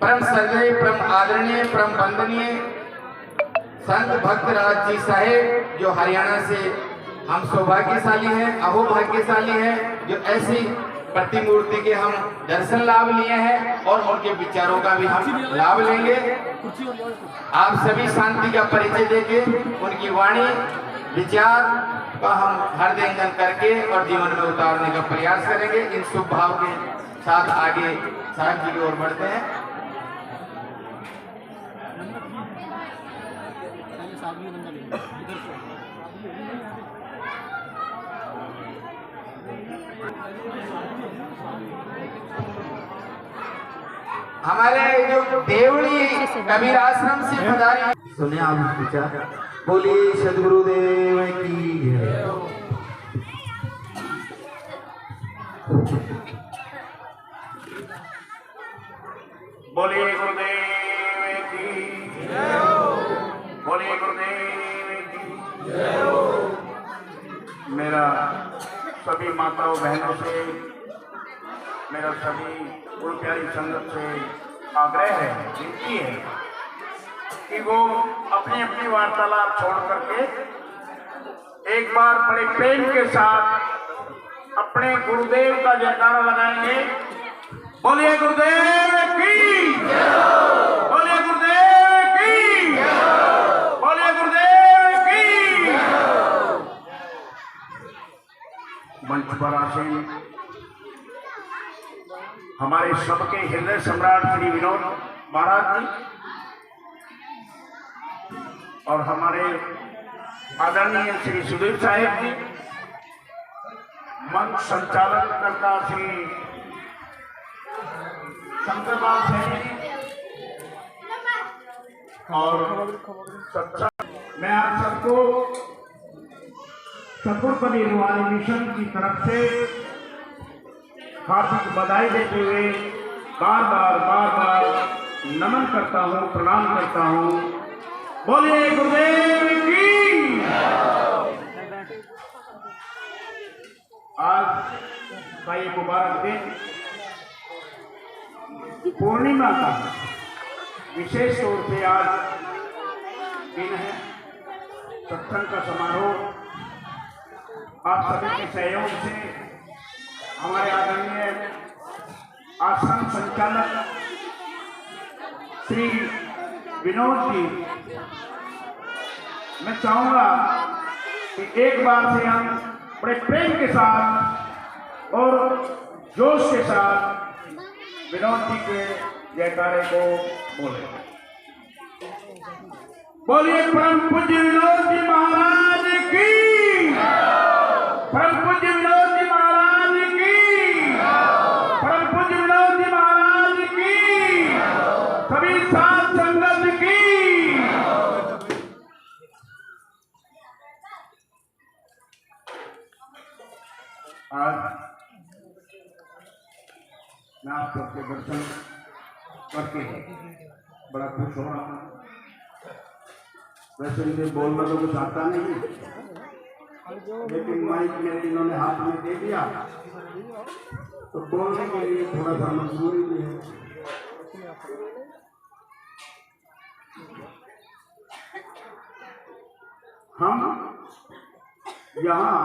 परम श्रद्धेय, परम आदरणीय, परम वंदनीय संत भक्त राज जी साहेब, जो हरियाणा से हम सौभाग्यशाली हैं, अहोभाग्यशाली हैं, जो ऐसी प्रतिमूर्ति के हम दर्शन लाभ लिए हैं और उनके विचारों का भी हम लाभ लेंगे। आप सभी शांति का परिचय देके उनकी वाणी विचार का हम हृदयंगम करके और जीवन में उतारने का प्रयास करेंगे। इन शुभ भाव के साथ आगे साहब जी की ओर बढ़ते हैं। हमारे जो देवड़ी कबीर आश्रम से पधारे, सुनिए आप विचार। बोलिए सदगुरुदेव की जय। बोलिए गुरुदेव की जय। बोलिए गुरुदेव की जय। मेरा सभी माताओं बहनों से, मेरा सभी गुरु प्यारी संगत से आग्रह है, विनती है कि वो अपनी अपनी वार्तालाप छोड़ करके एक बार बड़े प्रेम के साथ अपने गुरुदेव का जयकारा लगाएंगे। बोलिए गुरुदेव की, बोलिए गुरुदेव की, बोलिए गुरुदेव की। मंच पर आसीन हमारे सबके हृदय सम्राट श्री विनोद महाराज जी और हमारे आदरणीय श्री सुधीर साहेब जी, मंच संचालन करता श्री शंकरलाल सैनी और सच्चा, मैं आप सबको चतुर्पदी निवारी मिशन की तरफ से हार्दिक बधाई देते हुए बार बार नमन करता हूँ, प्रणाम करता हूँ। बोलिए गुरुदेव की। आज का ये मुबारक दिन पूर्णिमा का विशेष तौर से आज दिन है। सत्संग का समारोह आप सभी के सहयोग से हमारे आदरणीय आश्रम संचालक श्री विनोद जी, मैं चाहूंगा कि एक बार से हम बड़े प्रेम के साथ और जोश के साथ विनोद जी के जयकारे को बोले। बोलिए परम पूज्य विनोद जी महाराज की, परम पूज्य विनोद जी महाराज की, परम पूज्य विनोद जी महाराज की, सभी साथ संगत की। आज मैं आप सबके दर्शन करके बड़ा खुश हो रहा हूँ। वैसे मुझे बोलना तो कुछ आता नहीं, लेकिन माइक मेरे इन्होंने हाथ में दे दिया तो बोलने के लिए थोड़ा सा मजबूरी भी है। हम यहाँ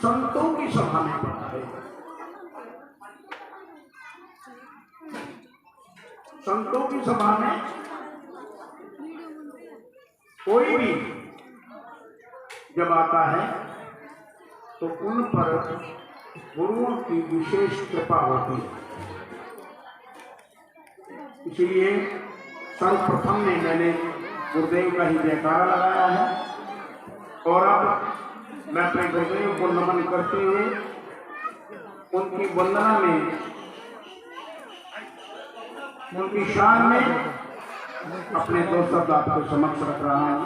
संतों की सभा में पधारे। संतों की सभा में कोई भी जब आता है तो उन पर गुरुओं की विशेष कृपा होती है। इसलिए सर्वप्रथम में मैंने गुरुदेव का ही जयकारा लगाया है और अब मैं अपने गुरुदेव को नमन करते हुए उनकी वंदना में, उनकी शान में अपने दो शब्द आपके समक्ष रख रहा हूँ।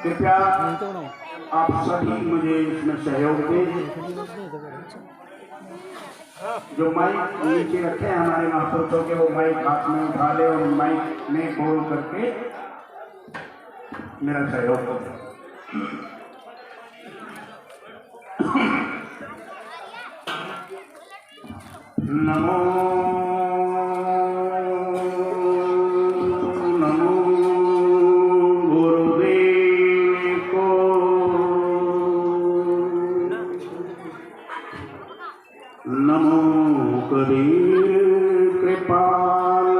कृपया आप सभी मुझे इसमें सहयोग दें। जो माइक नीचे रखे हैं हमारे महापुरुषों के, वो माइक हाथ में उठा ले और माइक में बोल करके मेरा सहयोग करें। नमो नमो गुरुदेव को। नमो कबीर कृपाल।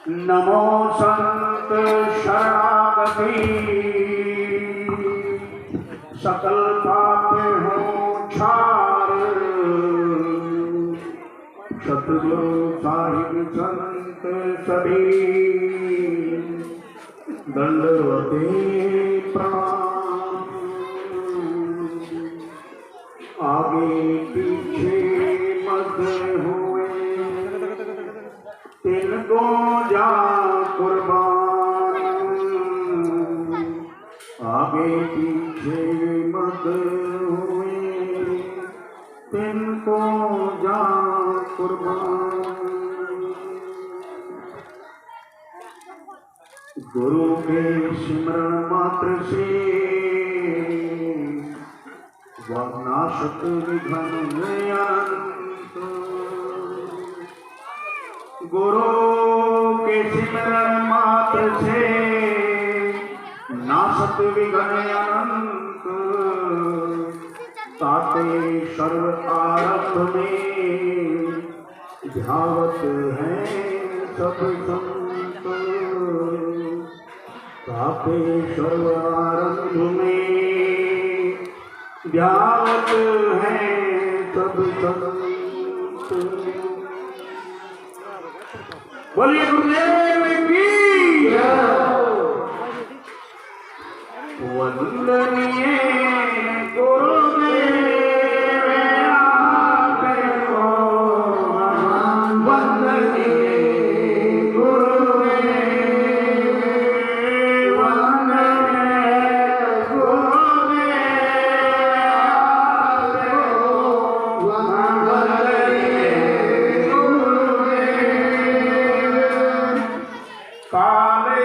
नमो संत शरणागति। सकल पाप हो छार। सतगुरु साहिब संत सभी दंडवते प्रणाम। आगे पीछे मत हुए तिनको जा कुर्बान। आगे पीछे मत हुए तिनको जा कुर्बान। गुरु के सिमरण मात्र से नाशक विघ्न में अनंत। गुरु के सिमरण मात्र से नाशक विघ्न अनंत। ताते सर्व आरंभ में ध्यावत है सब संत। ताते सर्व आरंभ में ध्यावत है सब संत। बोलिए गुरुदेव की वंदनीय गुरुदेव आपको। वंदनीय गुरुदेव। वंदनीय गुरुदेव आपको। वंदनीय गुरुदेव। काले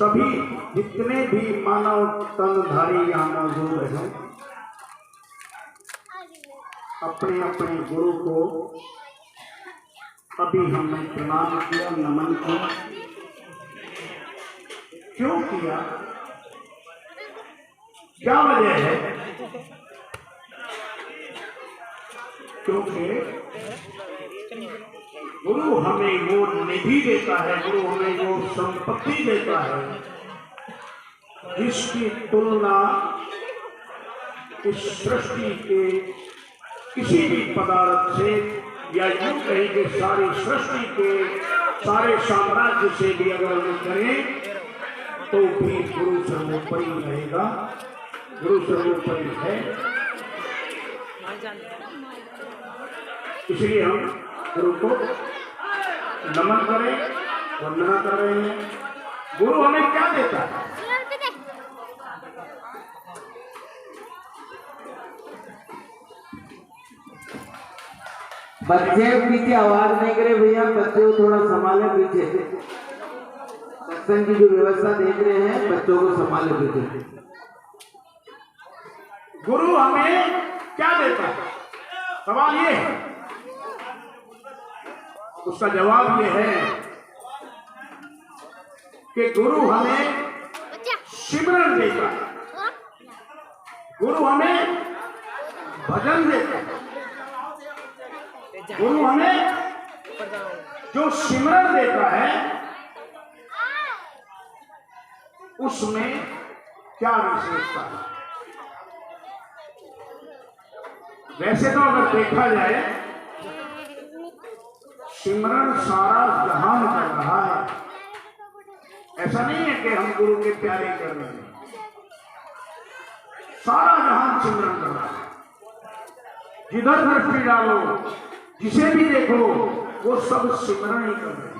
सभी जितने भी मानव तनधारी यहाँ मौजूद हैं, अपने अपने गुरु को अभी हमने प्रणाम किया, नमन किया। क्यों किया, क्या वजह है? क्योंकि गुरु हमें वो निधि देता है, गुरु हमें वो संपत्ति देता है जिसकी तुलना इस सृष्टि के किसी भी पदार्थ से, या यूं कहें कि सारी सृष्टि के सारे साम्राज्य से भी अगर हम करें तो भी गुरु सर्वोपरि रहेगा, गुरु सर्वोपरि है। इसलिए हम गुरु को नमन करें, वंदना कर रहे हैं। गुरु हमें क्या देता है? बच्चे पीछे आवाज नहीं करे भैया, बच्चे को थोड़ा संभाले पीछे। सत्संग की जो व्यवस्था देख रहे हैं, बच्चों को संभाले पीछे। गुरु हमें क्या देता है? सवाल ये है, उसका जवाब ये है कि गुरु हमें सिमरन देता है, गुरु हमें भजन देता है। गुरु हमें जो सिमरन देता है उसमें क्या विशेषता है? वैसे तो अगर देखा जाए, सिमरन सारा जहान कर रहा है। ऐसा नहीं है कि हम गुरु के प्यारे कर रहे हैं, सारा जहान सिमरन कर रहा है। जिधर दृष्टि डालो, जिसे भी देखो, वो सब सिमरन ही कर रहे हैं।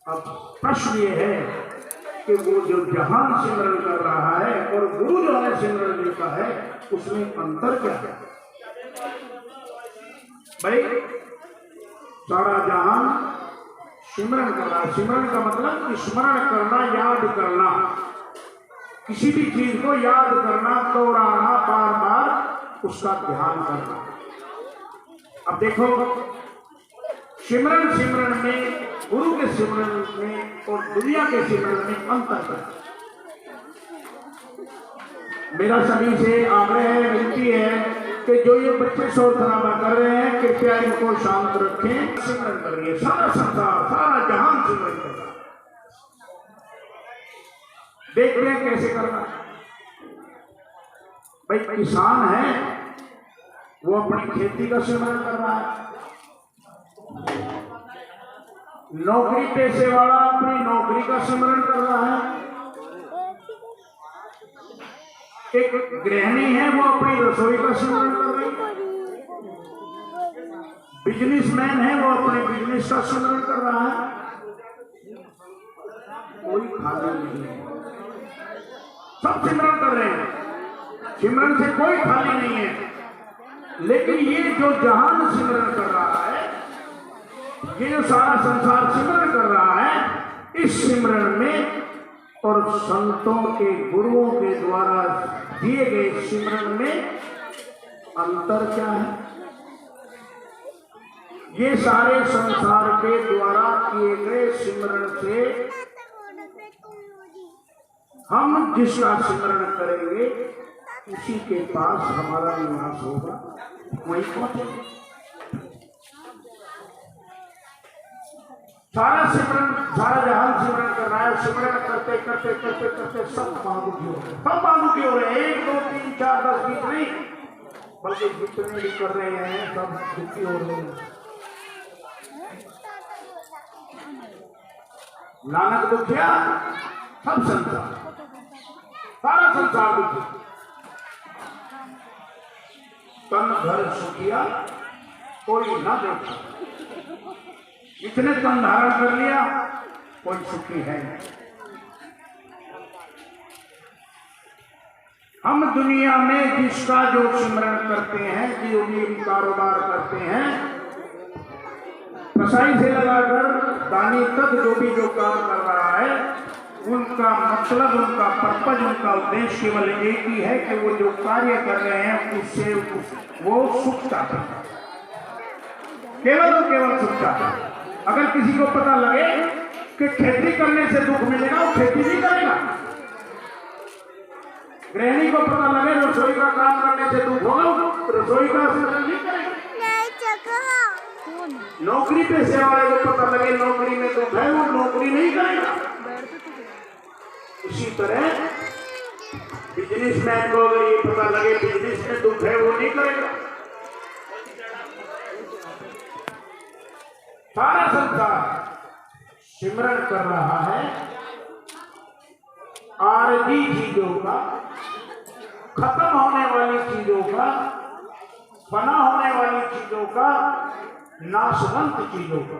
अब प्रश्न ये है कि वो जो जहान सिमरन कर रहा है और गुरु जो हमें सिमरन देता है, उसमें अंतर क्या है? भाई सारा जहान सिमरन कर रहा है। सिमरन का मतलब स्मरण करना, याद करना, किसी भी चीज को याद करना, दोहराना, बार बार उसका ध्यान करना। अब देखो, सिमरन में, गुरु के सिमरन में और दुनिया के सिमरन में अंतर है। मेरा सभी से आग्रह है, विनती है कि जो ये बच्चे शोर शराबा कर रहे हैं, कृपया इनको शांत रखें, सिमरन करिए। सारा संसार, सारा जहान सिमरन कर रहा है। देख रहे हैं कैसे करना। भाई किसान है, वो अपनी खेती का सिमरन कर रहा है। नौकरी पेशे वाला अपनी नौकरी का सिमरन कर रहा है। एक गृहिणी है, वो अपनी रसोई का सिमरन कर रही है। बिजनेसमैन है, वो अपने बिजनेस का सिमरन कर रहा है। कोई खाली नहीं है, सब सिमरन कर रहे हैं। सिमरन से कोई खाली नहीं है। लेकिन ये जो जहान सिमरन कर रहा है, ये जो सारा संसार सिमरन कर रहा है, इस सिमरन में और संतों के, गुरुओं के द्वारा दिए गए सिमरन में अंतर क्या है? ये सारे संसार के द्वारा किए गए सिमरन से हम जिसका सिमरन करेंगे उसी के पास हमारा निवास होगा, वहीं पहुंचेंगे। सारा सिमरन, सारा जहान सिमरन कर रहा है। सिमरन करते करते करते करते सब बांधुकी हो रहे हैं, सब बांधुकी हो रहे हैं। 1 2 3 4 10 20 नहीं, बल्कि जितने भी कर रहे हैं सब दुखी हो रहे हैं। नानक दुखिया, सब संसार, सारा संसार दुखी। तन घर सुखिया, कोई ना देखा। इतने तन धारण कर लिया, कोई सुखी है नहीं। हम दुनिया में जिसका जो सिमरन करते हैं, जो भी कारोबार करते हैं, कसाई से लगाकर दानी तक जो काम कर रहा है, उनका मतलब, उनका पर्पज, उनका उद्देश्य केवल एक ही है कि वो जो कार्य कर रहे हैं उससे वो सुख चाहते हैं, केवल और केवल सुख चाहते हैं। अगर किसी को पता लगे कि खेती करने से दुख मिलेगा, वो खेती नहीं करेगा। गृहिणी को पता लगे रसोई का काम करने से दुख होगा, रसोई का सेवन नहीं करेगा। नौकरी पेशे वाले को पता लगे नौकरी में दुख है, वो नौकरी नहीं करेगा। इसी तरह बिजनेसमैन को अगर ये पता लगे बिजनेस में दुख है, वो नहीं करेगा। सारा संसार सिमरन कर रहा है आरजी चीजों का, खत्म होने वाली चीजों का, फना होने वाली चीजों का, नाशवंत चीजों का।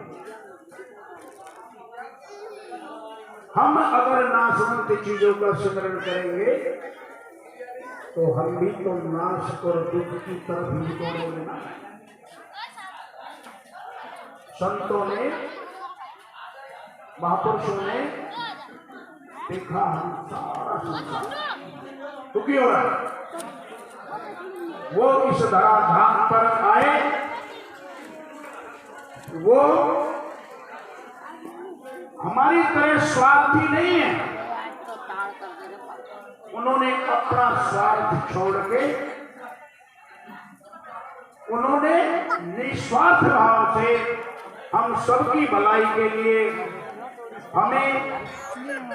हम अगर नाशवंत चीजों का स्मरण करेंगे तो हम भी तो नाश और दुख की तरफ ही दौड़ेंगे ना। संतों ने, महापुरुषों ने देखा हम सारा संसार दुखी हो रहा है, वो इस धराधाम पर आए, वो हमारी तरह स्वार्थी नहीं है। उन्होंने अपना स्वार्थ छोड़ के, उन्होंने निस्वार्थ भाव से हम सबकी भलाई के लिए हमें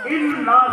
इन नाश